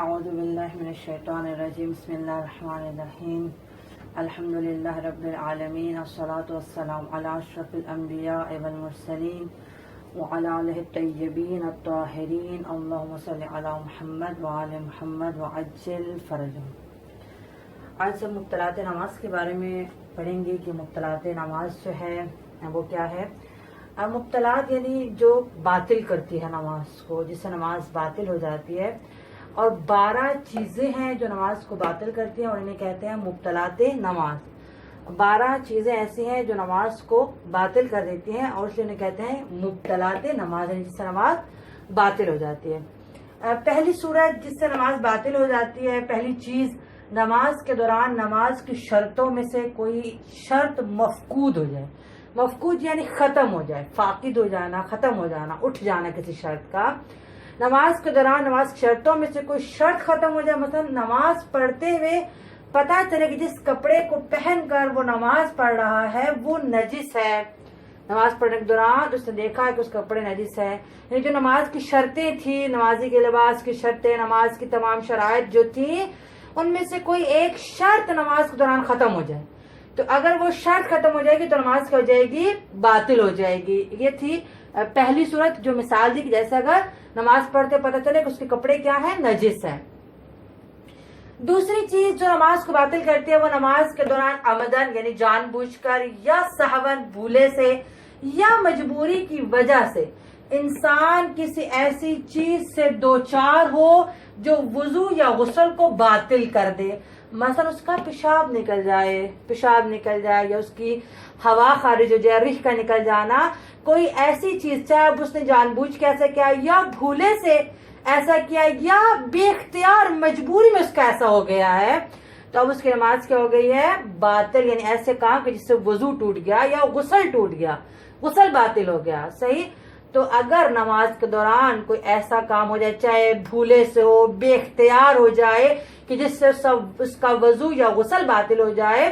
أعوذ بالله من الشيطان الرجيم بسم الله الرحمن الرحيم الحمد لله رب العالمين الصلاة والسلام على أشرف الأنبياء والمرسلين وعلى آله الطيبين الطاهرين اللهم صل على محمد وعلى محمد وعجل فرجهم۔ آج سے مبتلات نماز کے بارے میں پڑھیں گے کہ مبتلات نماز جو ہے وہ کیا ہے۔ مبتلات یعنی جو باطل کرتی ہے نماز کو، جس سے نماز باطل ہو جاتی ہے، اور 12 چیزیں ہیں جو نماز کو باطل کرتی ہیں اور انہیں کہتے ہیں مبتلات نماز۔ 12 چیزیں ایسی ہیں جو نماز کو باطل کر دیتی ہیں اور اس لیے انہیں کہتے ہیں مبتلات نماز، یعنی جس سے نماز باطل ہو جاتی ہے۔ پہلی صورت جس سے نماز باطل ہو جاتی ہے، پہلی چیز، نماز کے دوران نماز کی شرطوں میں سے کوئی شرط مفقود ہو جائے۔ مفقود یعنی ختم ہو جائے، فاقد ہو جانا، ختم ہو جانا، اٹھ جانا کسی شرط کا۔ نماز کے دوران نماز کی شرطوں میں سے کوئی شرط ختم ہو جائے، مثلا نماز پڑھتے ہوئے پتہ چلے کہ جس کپڑے کو پہن کر وہ نماز پڑھ رہا ہے وہ نجس ہے۔ نماز پڑھنے کے دوران اس نے دیکھا ہے کہ اس کپڑے نجس ہے، یعنی جو نماز کی شرطیں تھیں، نمازی کے لباس کی شرطیں، نماز کی تمام شرائط جو تھیں، ان میں سے کوئی ایک شرط نماز کے دوران ختم ہو جائے تو اگر وہ شرط ختم ہو جائے گی تو نماز کیا ہو جائے گی؟ باطل ہو جائے گی۔ یہ تھی پہلی صورت جو مثال دی کہ جیسے اگر نماز پڑھتے پتہ چلے کہ اس کے کپڑے کیا ہیں؟ نجس ہیں۔ دوسری چیز جو نماز کو باطل کرتی ہے وہ نماز کے دوران عمدن یعنی جان بوجھ کر یا سہون بھولے سے یا مجبوری کی وجہ سے انسان کسی ایسی چیز سے دوچار ہو جو وضو یا غسل کو باطل کر دے۔ مثلا اس کا پیشاب نکل جائے یا اس کی ہوا خارج ہو جائے، ریح کا نکل جانا، کوئی ایسی چیز، چاہے اب اس نے جان بوجھ کے ایسا کیا یا بھولے سے ایسا کیا یا بے اختیار مجبوری میں اس کا ایسا ہو گیا ہے، تو اب اس کی نماز کیا ہو گئی ہے؟ باطل، یعنی ایسے کام کہ جس سے وضو ٹوٹ گیا یا غسل ٹوٹ گیا، غسل باطل ہو گیا۔ صحیح؟ تو اگر نماز کے دوران کوئی ایسا کام ہو جائے، چاہے بھولے سے ہو، بے اختیار ہو جائے کہ جس سے اس کا وضو یا غسل باطل ہو جائے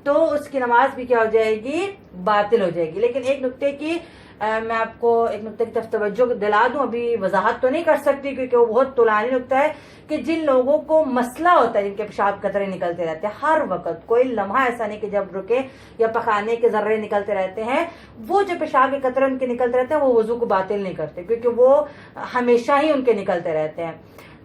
تو اس کی نماز بھی کیا ہو جائے گی؟ باطل ہو جائے گی۔ لیکن ایک نکتے کی میں آپ کو ایک نکتے کی طرف توجہ دلا دوں، ابھی وضاحت تو نہیں کر سکتی کیونکہ وہ بہت طولانی نکتہ ہے، کہ جن لوگوں کو مسئلہ ہوتا ہے، جن کے پیشاب قطرے نکلتے رہتے ہیں ہر وقت، کوئی لمحہ ایسا نہیں کہ جب رکے یا پخانے کے ذرے نکلتے رہتے ہیں، وہ جو پیشاب کے قطرے ان کے نکلتے رہتے ہیں وہ وضو کو باطل نہیں کرتے کیونکہ وہ ہمیشہ ہی ان کے نکلتے رہتے ہیں۔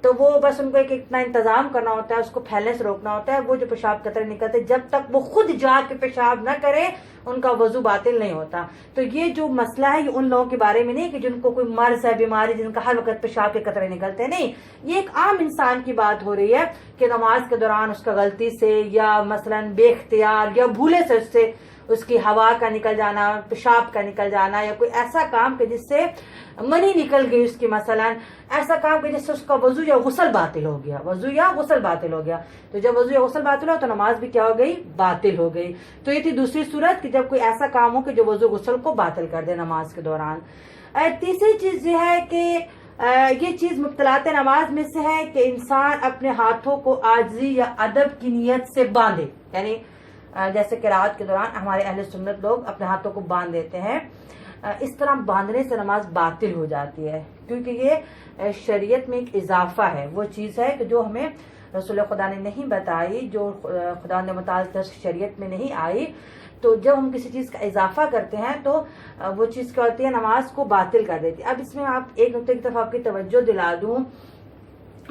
تو وہ بس ان کو ایک اتنا انتظام کرنا ہوتا ہے، اس کو پھیلنے سے روکنا ہوتا ہے۔ وہ جو پیشاب قطرے نکلتے جب تک وہ خود جا کے پیشاب نہ کرے ان کا وضو باطل نہیں ہوتا۔ تو یہ جو مسئلہ ہے یہ ان لوگوں کے بارے میں نہیں کہ جن کو کوئی مرض ہے، بیماری، جن کا ہر وقت پیشاب کے قطرے نکلتے ہیں، نہیں، یہ ایک عام انسان کی بات ہو رہی ہے کہ نماز کے دوران اس کا غلطی سے یا مثلا بے اختیار یا بھولے سے اس کی ہوا کا نکل جانا، پیشاب کا نکل جانا، یا کوئی ایسا کام کہ جس سے منی نکل گئی اس کی، مثلا ایسا کام کہ جس سے اس کا وضو یا غسل باطل ہو گیا، وضو یا غسل باطل ہو گیا۔ تو جب وضو یا غسل باطل ہو تو نماز بھی کیا ہو گئی؟ باطل ہو گئی۔ تو یہ تھی دوسری صورت کہ جب کوئی ایسا کام ہو کہ جو وضو غسل کو باطل کر دے نماز کے دوران۔ تیسری چیز یہ ہے کہ یہ چیز مبتلات نماز میں سے ہے کہ انسان اپنے ہاتھوں کو عاجزی یا ادب کی نیت سے باندھے، یعنی جیسے قرات کے دوران ہمارے اہل سنت لوگ اپنے ہاتھوں کو باندھ دیتے ہیں، اس طرح باندھنے سے نماز باطل ہو جاتی ہے کیونکہ یہ شریعت میں ایک اضافہ ہے، وہ چیز ہے کہ جو ہمیں رسول خدا نے نہیں بتائی، جو خدا نے متعلق شریعت میں نہیں آئی۔ تو جب ہم کسی چیز کا اضافہ کرتے ہیں تو وہ چیز کیا ہوتی ہے؟ نماز کو باطل کر دیتی ہے۔ اب اس میں آپ ایک نقطے کی طرف آپ کی توجہ دلا دوں،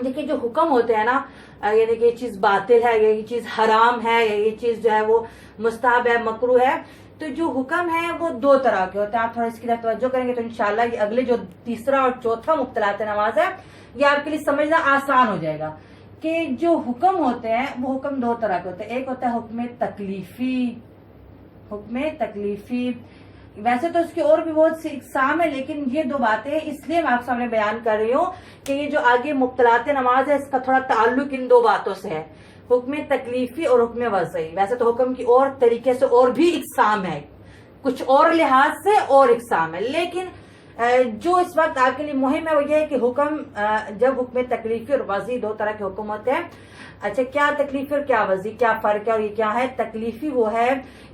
دیکھیں جو حکم ہوتے ہیں نا، یعنی کہ یہ چیز باطل ہے، یہ چیز حرام ہے، یہ چیز جو ہے وہ مستحب ہے، مکروہ ہے، تو جو حکم ہے وہ 2 طرح کے ہوتے ہیں۔ آپ تھوڑا اس کی طرف توجہ کریں گے تو انشاءاللہ یہ اگلے جو تیسرا اور چوتھا مبتلات نماز ہے یہ آپ کے لیے سمجھنا آسان ہو جائے گا کہ جو حکم ہوتے ہیں وہ حکم 2 طرح کے ہوتے ہیں۔ ایک ہوتا ہے حکم تکلیفی، ویسے تو اس کی اور بھی بہت سی اقسام ہے لیکن یہ 2 باتیں اس لیے میں آپ سامنے بیان کر رہی ہوں کہ یہ جو آگے مبتلات نماز ہے اس کا تھوڑا تعلق ان 2 باتوں سے ہے، حکم تکلیفی اور حکم وضعی۔ ویسے تو حکم کی اور طریقے سے اور بھی اقسام ہے، کچھ اور لحاظ سے اور اقسام ہے، لیکن جو اس وقت آپ کے لیے مہم ہے وہ یہ ہے کہ حکم، جب حکم تکلیفی اور وضعی 2 طرح کے حکم ہوتے ہیں۔ اچھا، کیا تکلیفی اور کیا وضعی، کیا فرق ہے اور یہ کیا ہے؟ تکلیفی وہ ہے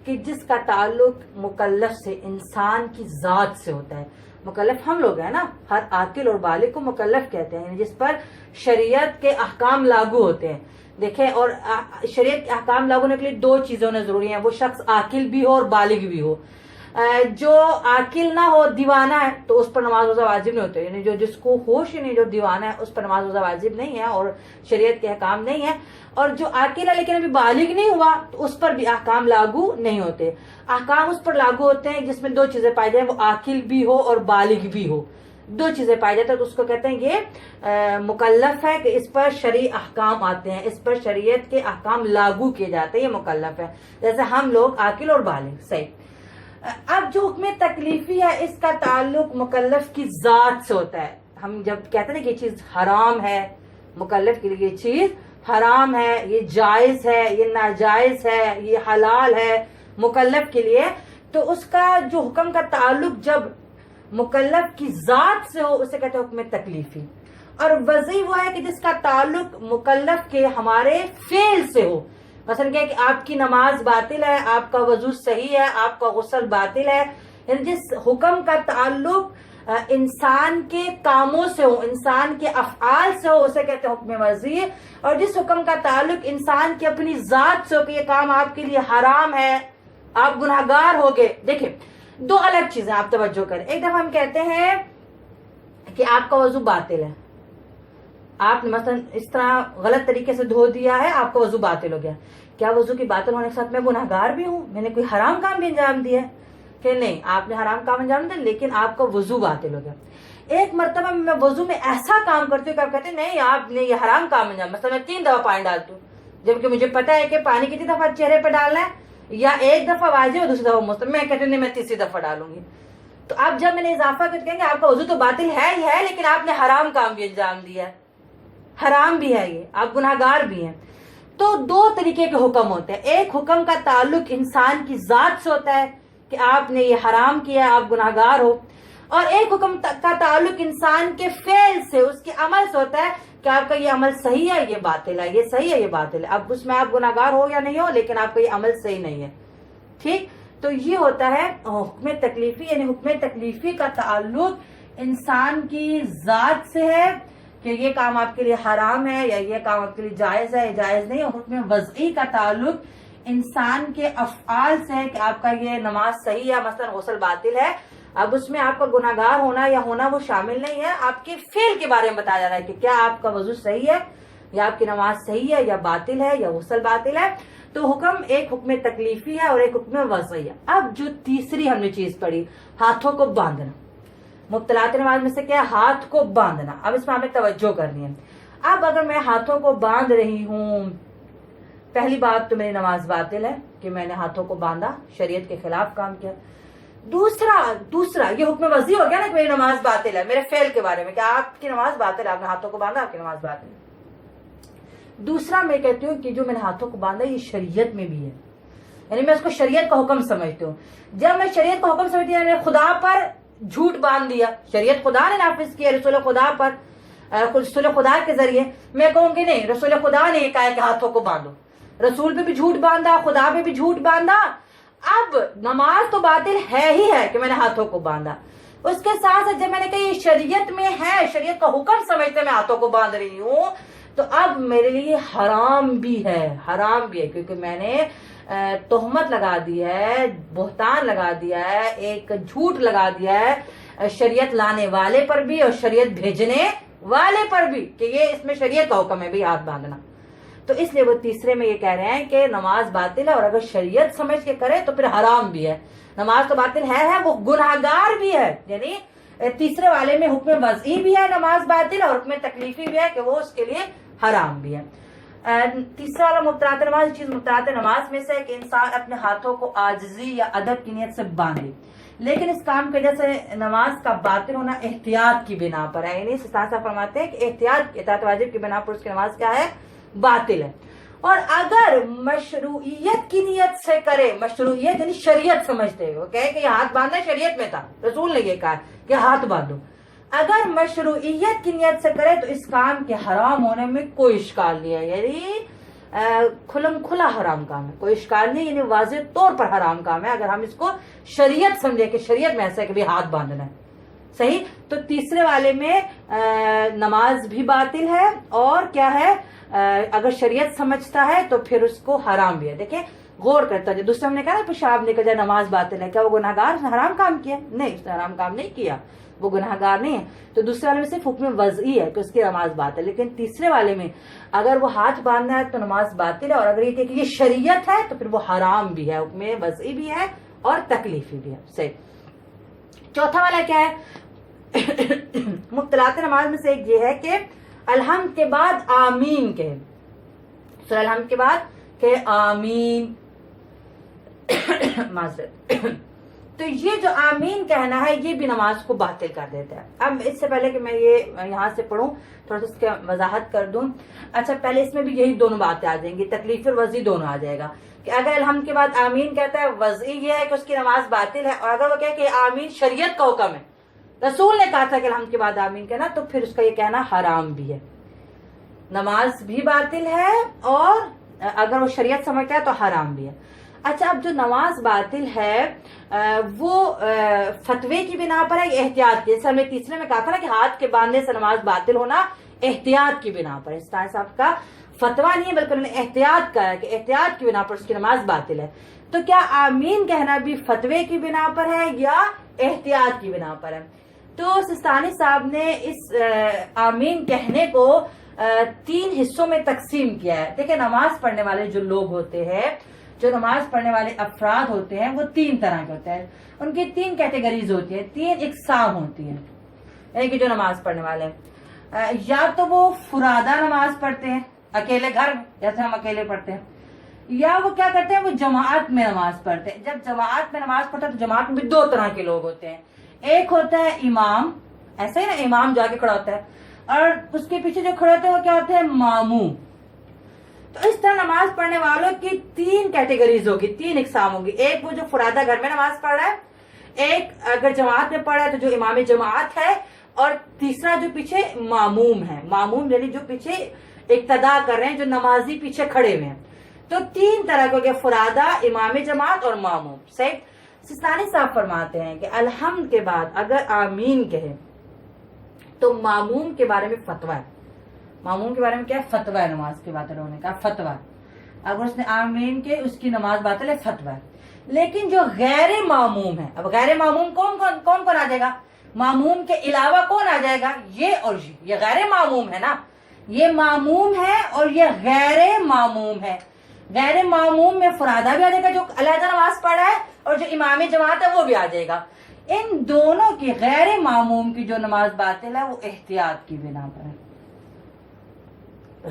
کہ جس کا تعلق مکلف سے، انسان کی ذات سے ہوتا ہے، مکلف ہم لوگ ہیں نا، ہر عاقل اور بالغ کو مکلف کہتے ہیں، جس پر شریعت کے احکام لاگو ہوتے ہیں. دیکھیں، اور شریعت کے احکام لاگو ہونے کے لیے دو چیزیں ہونا ضروری ہیں، وہ شخص عاقل بھی ہو اور بالغ بھی ہو. جو عاقل نہ ہو، دیوانہ ہے، تو اس پر نماز روزہ واجب نہیں ہوتے، یعنی جس کو ہوش ہی نہیں، جو دیوانہ ہے اس پر نماز روزہ واجب نہیں ہے اور شریعت کے احکام نہیں ہے. اور جو عاقل ہے لیکن ابھی بالغ نہیں ہوا تو اس پر بھی احکام لاگو نہیں ہوتے. احکام اس پر لاگو ہوتے ہیں جس میں دو چیزیں پائی جائیں، وہ عاقل بھی ہو اور بالغ بھی ہو. دو چیزیں پائی جاتی ہیں تو اس کو کہتے ہیں یہ مکلف ہے، کہ اس پر شرعی احکام آتے ہیں، اس پر شریعت کے احکام لاگو کیے جاتے ہیں، یہ مکلف ہے. جیسے ہم لوگ عاقل اور بالغ. صحیح. اب جو حکم تکلیفی ہے اس کا تعلق مکلف کی ذات سے ہوتا ہے. ہم جب کہتے ہیں کہ یہ چیز حرام ہے، مکلف کے لیے یہ چیز حرام ہے، یہ جائز ہے، یہ ناجائز ہے، یہ حلال ہے مکلف کے لیے، تو اس کا جو حکم کا تعلق جب مکلف کی ذات سے ہو اسے کہتے ہیں حکم تکلیفی. اور وضعی وہ ہے کہ جس کا تعلق مکلف کے ہمارے فعل سے ہو. مثلا کہ آپ کی نماز باطل ہے، آپ کا وضو صحیح ہے، آپ کا غسل باطل ہے، یعنی جس حکم کا تعلق انسان کے کاموں سے ہو، انسان کے افعال سے ہو، اسے کہتے ہیں حکم وضعی. اور جس حکم کا تعلق انسان کی اپنی ذات سے ہو کہ یہ کام آپ کے لیے حرام ہے، آپ گناہگار ہوگے. دیکھیں، دو الگ چیزیں آپ توجہ کریں. ایک دفعہ ہم کہتے ہیں کہ آپ کا وضو باطل ہے، آپ نے مثلا اس طرح غلط طریقے سے دھو دیا ہے، آپ کا وضو باطل ہو گیا. کیا وضو کی باطل ہونے کے ساتھ میں گناہگار بھی ہوں؟ میں نے کوئی حرام کام بھی انجام دیا ہے؟ کہ نہیں، آپ نے حرام کام انجام دیا لیکن آپ کا وضو باطل ہو گیا. ایک مرتبہ میں وضو میں ایسا کام کرتی ہوں کہ آپ کہتے ہیں نہیں آپ نے یہ حرام کام انجام، مثلا میں 3 دفعہ پانی ڈالتی ہوں جبکہ مجھے پتا ہے کہ پانی کتنی دفعہ چہرے پہ ڈالنا ہے، یا ایک دفعہ واجب اور دوسری دفعہ مستحب. میں کہتی ہوں نہیں، میں تیسری دفعہ ڈالوں گی. تو اب جب میں نے اضافہ کر کہیں گے آپ کا وضو تو باطل ہے ہی ہے لیکن آپ نے حرام کام بھی انجام دیا ہے، حرام بھی ہے، یہ آپ گناہگار بھی ہیں. تو دو طریقے کے حکم ہوتے ہیں. ایک حکم کا تعلق انسان کی ذات سے ہوتا ہے کہ آپ نے یہ حرام کیا، آپ گناہگار ہو. اور ایک حکم کا تعلق انسان کے فعل سے، اس کے عمل سے ہوتا ہے کہ آپ کا یہ عمل صحیح ہے، یہ باطل ہے، یہ صحیح ہے، یہ باطل ہے. اب اس میں آپ گناہگار ہو یا نہیں ہو لیکن آپ کا یہ عمل صحیح نہیں ہے. ٹھیک. تو یہ ہوتا ہے حکم تکلیفی. یعنی حکم تکلیفی کا تعلق انسان کی ذات سے ہے کہ یہ کام آپ کے لیے حرام ہے یا یہ کام آپ کے لیے جائز ہے، جائز نہیں. اور حکم وضعی کا تعلق انسان کے افعال سے ہے کہ آپ کا یہ نماز صحیح ہے، مثلا غسل باطل ہے. اب اس میں آپ کا گناہگار ہونا یا ہونا وہ شامل نہیں ہے، آپ کے فعل کے بارے میں بتایا جا رہا ہے کہ کیا آپ کا وضو صحیح ہے یا آپ کی نماز صحیح ہے یا باطل ہے یا غسل باطل ہے. تو حکم ایک حکم تکلیفی ہے اور ایک حکم وضعی ہے. اب جو تیسری ہم نے چیز پڑھی، ہاتھوں کو باندھنا، مبطلات نماز میں سے کیا ہے؟ ہاتھ کو باندھنا. اب اس میں ہمیں توجہ کرنی ہے. اب اگر میں ہاتھوں کو باندھ رہی ہوں، پہلی بات تو میری نماز باطل ہے کہ میں نے ہاتھوں کو باندھا، شریعت کے خلاف کام کیا. دوسرا یہ حکم وضعی ہو گیا نا کہ میری نماز باطل ہے، میرے فعل کے بارے میں کہ آپ کی نماز باطل ہے، آپ نے ہاتھوں کو باندھا، آپ کی نماز باطل ہے. دوسرا میں کہتی ہوں کہ جو میں نے ہاتھوں کو باندھا یہ شریعت میں بھی ہے، یعنی میں اس کو شریعت کا حکم سمجھتی ہوں. جب میں شریعت کا حکم سمجھتی ہوں، میں نے خدا پر جھوٹ باندھ دیا، شریعت خدا نے نافذ کیا رسول خدا پر، رسول خدا کے ذریعے. میں کہوں گی نہیں، رسول خدا نے یہ کہا کہ ہاتھوں کو باندھو، رسول پہ بھی جھوٹ باندھا، خدا پہ بھی جھوٹ باندھا. اب نماز تو باطل ہے ہی ہے کہ میں نے ہاتھوں کو باندھا. اس کے ساتھ ساتھ جب میں نے کہا یہ شریعت میں ہے، شریعت کا حکم سمجھتے میں ہاتھوں کو باندھ رہی ہوں، تو اب میرے لیے حرام بھی ہے، حرام بھی ہے کیونکہ میں نے تہمت لگا دی ہے، بہتان لگا دیا ہے، ایک جھوٹ لگا دیا ہے شریعت لانے والے پر بھی اور شریعت بھیجنے والے پر بھی کہ یہ اس میں شریعت کا حکم ہے بھی ہاتھ باندھنا. تو اس لیے وہ تیسرے میں یہ کہہ رہے ہیں کہ نماز باطل ہے اور اگر شریعت سمجھ کے کرے تو پھر حرام بھی ہے. نماز تو باطل ہے وہ گناہگار بھی ہے. یعنی تیسرے والے میں حکم وضعی بھی ہے نماز باطل اور حکم تکلیفی بھی ہے کہ وہ اس کے لیے حرام بھی ہے. تیسرا والا مبطلات نماز، چیز مبطلات نماز میں سے ہے کہ انسان اپنے ہاتھوں کو عاجزی یا ادب کی نیت سے باندھے، لیکن اس کام کی وجہ سے نماز کا باطل ہونا احتیاط کی بنا پر ہے. یعنی استاد فرماتے ہیں کہ احتیاط واجب کی بنا پر اس کی نماز کیا ہے؟ باطل ہے. اور اگر مشروعیت کی نیت سے کرے، مشروعیت یعنی شریعت سمجھتے ہو، کہے کہ یہ ہاتھ باندھنا شریعت میں تھا، رسول نے یہ کہا کہ ہاتھ باندھو، اگر مشروعیت کی نیت سے کرے تو اس کام کے حرام ہونے میں کوئی اشکال نہیں ہے. یعنی کھلم کھلا حرام کام ہے، کوئی اشکال نہیں، یعنی واضح طور پر حرام کام ہے اگر ہم اس کو شریعت سمجھے کہ شریعت میں ایسا ہے کہ بھی ہاتھ باندھنا ہے. صحیح. تو تیسرے والے میں نماز بھی باطل ہے اور کیا ہے اگر شریعت سمجھتا ہے تو پھر اس کو حرام بھی ہے. دیکھیں غور کرتا ہے. دوسرے ہم نے کہا نا پیشاب نکل جائے نماز باطل ہے, کیا وہ گناہگار, اس نے حرام کام کیا؟ نہیں, اس نے حرام کام نہیں کیا, وہ گناہگار نہیں ہے. تو دوسرے والے میں صرف حکم وضعی ہے کہ اس کی نماز باطل ہے. لیکن تیسرے والے میں اگر وہ ہاتھ باندھنا ہے تو نماز باطل ہے, اور اگر یہ کہ یہ شریعت ہے تو پھر وہ حرام بھی ہے, حکم وضعی بھی ہے اور تکلیفی بھی ہے. صحیح. چوتھا والا کیا ہے؟ مبطلات نماز میں سے ایک یہ ہے کہ الحمد کے بعد آمین کہے. سورہ الحمد کے بعد کہ آمین معذرت. تو یہ جو آمین کہنا ہے یہ بھی نماز کو باطل کر دیتا ہے. اب اس سے پہلے کہ میں یہ یہاں سے پڑھوں تھوڑا سا اس کی وضاحت کر دوں. اچھا پہلے اس میں بھی یہی دونوں باتیں آ جائیں گی, تکلیف اور وضعی دونوں آ جائے گا کہ اگر الحمد کے بعد آمین کہتا ہے وضعی یہ ہے کہ اس کی نماز باطل ہے, اور اگر وہ کہے کہ آمین شریعت کا حکم ہے, رسول نے کہا تھا کہ الحمد کے بعد آمین کہنا, تو پھر اس کا یہ کہنا حرام بھی ہے, نماز بھی باطل ہے اور اگر وہ شریعت سمجھتا ہے تو حرام بھی ہے. اچھا اب جو نماز باطل ہے وہ فتوے کی بنا پر ہے احتیاط کی؟ جیسے ہم نے تیسرے میں کہا تھا نا کہ ہاتھ کے باندھنے سے نماز باطل ہونا احتیاط کی بنا پر. اسٹائن صاحب کا فتوا نہیں ہے بلکہ انہوں نے احتیاط کہا ہے کہ احتیاط کی بنا پر اس کی نماز باطل ہے. تو کیا آمین کہنا بھی فتوے کی بنا پر ہے یا احتیاط کی بنا پر ہے؟ تو سستانی صاحب نے اس آمین کہنے کو 3 حصوں میں تقسیم کیا ہے. دیکھیں نماز پڑھنے والے جو لوگ ہوتے ہیں, جو نماز پڑھنے والے افراد ہوتے ہیں, وہ 3 طرح کے ہوتے ہیں. ان کی 3 کیٹیگریز ہوتی ہیں, 3 اقسام ہوتی ہیں. یعنی کہ جو نماز پڑھنے والے ہیں یا تو وہ فرادہ نماز پڑھتے ہیں اکیلے گھر میں جیسے ہم اکیلے پڑھتے ہیں, یا وہ کیا کرتے ہیں وہ جماعت میں نماز پڑھتے ہیں. جب جماعت میں نماز پڑھتے ہیں تو جماعت میں بھی 2 طرح کے لوگ ہوتے ہیں. ایک ہوتا ہے امام, ایسا ہی نا امام جا کے کھڑا ہوتا ہے, اور اس کے پیچھے جو کھڑے ہوتے ہیں وہ کیا ہوتے ہیں ماموم. تو اس طرح نماز پڑھنے والوں کی 3 کیٹیگریز ہوگی, 3 اقسام ہوگی. ایک وہ جو فرادہ گھر میں نماز پڑھ رہا ہے, ایک اگر جماعت میں پڑھ رہا ہے تو جو امام جماعت ہے, اور تیسرا جو پیچھے ماموم ہے. ماموم یعنی جو پیچھے اقتدا کر رہے ہیں, جو نمازی پیچھے کھڑے ہوئے ہیں. تو 3 طرح کے ہو گیا, فرادہ, امام جماعت اور ماموم. صحیح. سستانی صاحب فرماتے ہیں کہ الحمد کے بعد اگر آمین کہے تو ماموم کے بارے میں فتویٰ ہے. ماموم کے بارے میں کیا ہے؟ فتویٰ ہے. نماز کے باطل ہونے کا فتویٰ. اگر اس نے آمین کے اس کی نماز باطل ہے, فتویٰ ہے. لیکن جو غیر معموم ہے, اب غیر معموم کون آ جائے گا؟ معموم کے علاوہ کون آ جائے گا؟ یہ اور یہ غیر معموم ہے نا, یہ معموم ہے اور یہ غیر معموم ہے. غیر معموم میں فرادہ بھی آ جائے گا جو علیحدہ نماز پڑھ رہا ہے, اور جو امام جماعت ہے وہ بھی آ جائے گا. ان دونوں کی, غیر معموم کی جو نماز باطل ہے وہ احتیاط کی بنا پر ہے.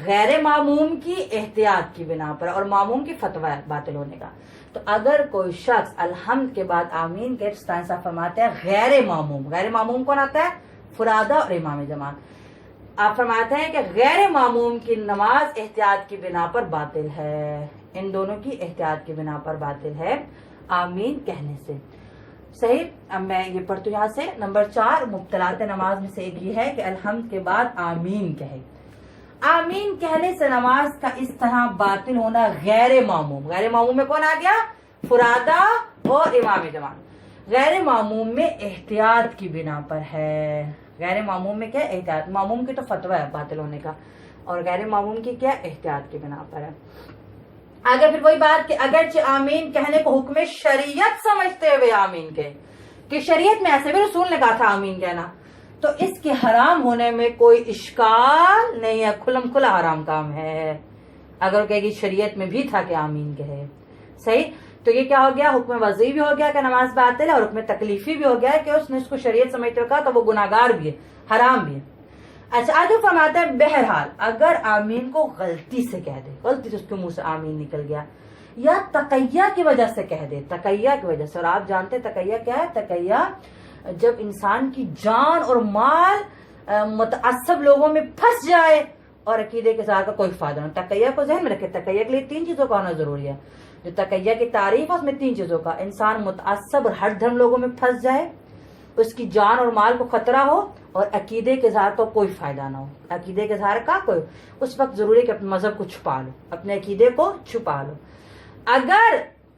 غیر معموم کی احتیاط کی بنا پر, اور معموم کی فتویٰ باطل ہونے کا. تو اگر کوئی شخص الحمد کے بعد آمین کے صاحب فرماتے ہیں غیر معموم, غیر معموم کون آتا ہے؟ فرادہ اور امام جماعت. آپ فرماتے ہیں کہ غیر معموم کی نماز احتیاط کی بنا پر باطل ہے, ان دونوں کی احتیاط کی بنا پر باطل ہے آمین کہنے سے. صحیح. اب میں یہ پڑھتا ہوں یہاں سے. نمبر 4 مبطلات نماز میں سے ایک یہ ہے کہ الحمد کے بعد آمین کہے. آمین کہنے سے نماز کا اس طرح باطل ہونا غیر معموم. غیر معموم میں کون آ گیا؟ فرادہ اور امام جماعت. غیر معموم میں احتیاط کی بنا پر ہے. غیر معموم میں کیا احتیاط؟ معموم کی تو فتویٰ ہے باطل ہونے کا, اور غیر معموم کی کیا احتیاط کی بنا پر ہے. آگے پھر وہی بات کہ اگرچہ آمین کہنے کو حکم شریعت سمجھتے ہوئے آمین کہے, کہ شریعت میں ایسے بھی رسول نے کہا تھا آمین کہنا, تو اس کے حرام ہونے میں کوئی اشکال نہیں ہے, کھلم کھلا حرام کام ہے. اگر کہے گی شریعت میں بھی تھا کہ آمین کہے. صحیح. تو یہ کیا ہو گیا؟ حکم وضعی بھی ہو گیا کہ نماز باطل ہے, اور حکم تکلیفی بھی ہو گیا کہ اس نے اس کو شریعت سمجھتے ہوئے کہا تو وہ گناہگار بھی ہے, حرام بھی ہے. اچھا آگے فرماتا ہے بہرحال اگر آمین کو غلطی سے کہہ دے, غلطی سے اس کے منہ سے آمین نکل گیا, یا تقیہ کی وجہ سے کہہ دے, تقیہ کی وجہ سے. اور آپ جانتے ہیں تقیہ کیا ہے؟ تقیہ جب انسان کی جان اور مال متعصب لوگوں میں پھنس جائے اور عقیدے کے ساتھ کا کوئی فائدہ نہیں. تقیہ کو ذہن میں رکھے, تقیہ کے لیے 3 چیزوں کا ہونا ضروری ہے. جو تقیہ کی تعریف ہے اس میں 3 چیزوں کا, انسان متعصب اور ہر دھرم لوگوں میں پھنس جائے, اس کی جان اور مال کو خطرہ ہو, اور عقیدے کے اظہار کا کوئی فائدہ نہ ہو. عقیدے کے اظہار کا کوئی, اس وقت ضروری ہے کہ اپنے مذہب کو چھپا لو, اپنے عقیدے کو چھپا لو. اگر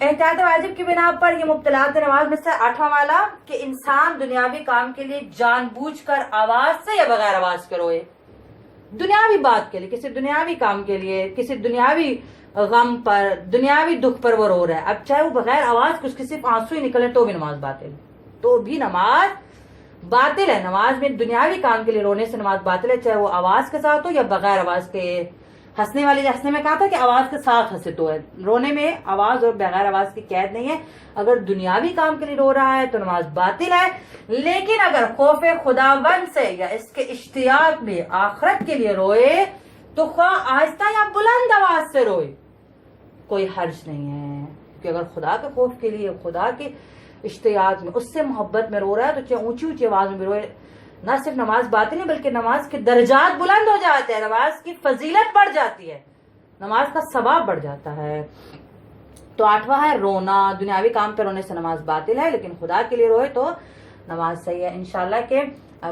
احتیاط واجب کی بنا پر یہ مبتلات نماز میں سے 8واں والا کہ انسان دنیاوی کام کے لیے جان بوجھ کر آواز سے یا بغیر آواز کے روئے. دنیاوی بات کے لیے، کسی دنیاوی کام کے لیے، کسی دنیاوی غم پر، دنیاوی دکھ پر وہ رو رہا ہے. اب چاہے وہ بغیر آواز کے اس کے صرف آنسو ہی نکلے تو بھی نماز باطل ہے، تو بھی نماز باطل ہے. نماز میں دنیاوی کام کے لیے رونے سے نماز باطل ہے، چاہے وہ آواز کے ساتھ ہو یا بغیر آواز کے. ہنسنے والے ہنسنے میں کہا تھا کہ آواز کے ساتھ ہنسے تو ہے، رونے میں آواز اور بغیر آواز کی قید نہیں ہے. اگر دنیاوی کام کے لیے رو رہا ہے تو نماز باطل ہے. لیکن اگر خوف خداوند سے یا اس کے اشتیاق میں آخرت کے لیے روئے تو خواہ آہستہ یا بلند آواز سے روئے، کوئی حرج نہیں ہے. کہ اگر خدا کے خوف کے لیے، خدا کے اشتیاق میں، اس سے محبت میں رو رہا ہے تو چاہے اونچی اونچی آواز میں بھی روئے. نہ صرف نماز باطل ہے بلکہ نماز کے درجات بلند ہو جاتے ہیں، نماز کی فضیلت بڑھ جاتی ہے، نماز کا ثواب بڑھ جاتا ہے. تو 8واں ہے رونا. دنیاوی کام پہ رونے سے نماز باطل ہے، لیکن خدا کے لیے روئے تو نماز صحیح ہے. انشاءاللہ کہ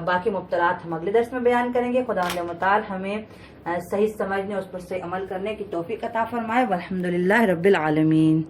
باقی مبتلات ہم اگلے درس میں بیان کریں گے. خدا متعال ہمیں صحیح سمجھنے، اس پر سے عمل کرنے کی توفیق عطا فرمائے. والحمدللہ رب العالمین.